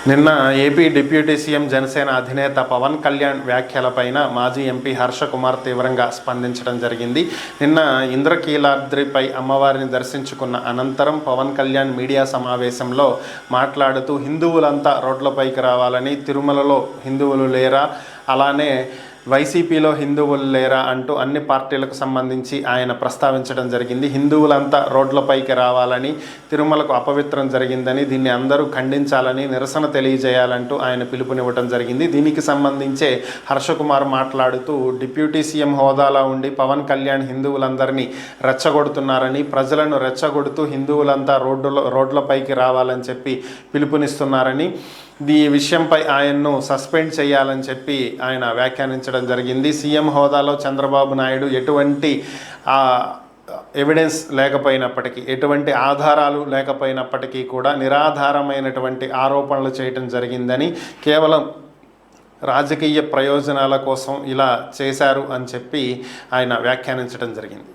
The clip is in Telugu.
నిన్న ఏపీ డిప్యూటీ సీఎం జనసేన అధినేత పవన్ కళ్యాణ్ వ్యాఖ్యలపైన మాజీ ఎంపీ హర్ష కుమార్ తీవ్రంగా స్పందించడం జరిగింది. నిన్న ఇంద్రకీలాద్రిపై అమ్మవారిని దర్శించుకున్న అనంతరం పవన్ కళ్యాణ్ మీడియా సమావేశంలో మాట్లాడుతూ హిందువులంతా రోడ్లపైకి రావాలని, తిరుమలలో హిందువులు లేరా, అలానే వైసీపీలో హిందువులు లేరా అంటూ అన్ని పార్టీలకు సంబంధించి ఆయన ప్రస్తావించడం జరిగింది. హిందువులంతా రోడ్లపైకి రావాలని, తిరుమలకు అపవిత్రం జరిగిందని, దీన్ని అందరూ ఖండించాలని, నిరసన తెలియజేయాలంటూ ఆయన పిలుపునివ్వడం జరిగింది. దీనికి సంబంధించే హర్షకుమార్ మాట్లాడుతూ డిప్యూటీ సీఎం హోదాలో ఉండి పవన్ కళ్యాణ్ హిందువులందరినీ రెచ్చగొడుతున్నారని, ప్రజలను రెచ్చగొడుతూ హిందువులంతా రోడ్లపైకి రావాలని చెప్పి పిలుపునిస్తున్నారని, ఈ విషయంపై ఆయన్ను సస్పెండ్ చేయాలని చెప్పి ఆయన వ్యాఖ్యానించడం జరిగింది. సీఎం హోదాలో చంద్రబాబు నాయుడు ఎటువంటి ఎవిడెన్స్ లేకపోయినప్పటికీ, ఎటువంటి ఆధారాలు లేకపోయినప్పటికీ కూడా నిరాధారమైనటువంటి ఆరోపణలు చేయటం జరిగిందని, కేవలం రాజకీయ ప్రయోజనాల కోసం ఇలా చేశారు అని చెప్పి ఆయన వ్యాఖ్యానించడం జరిగింది.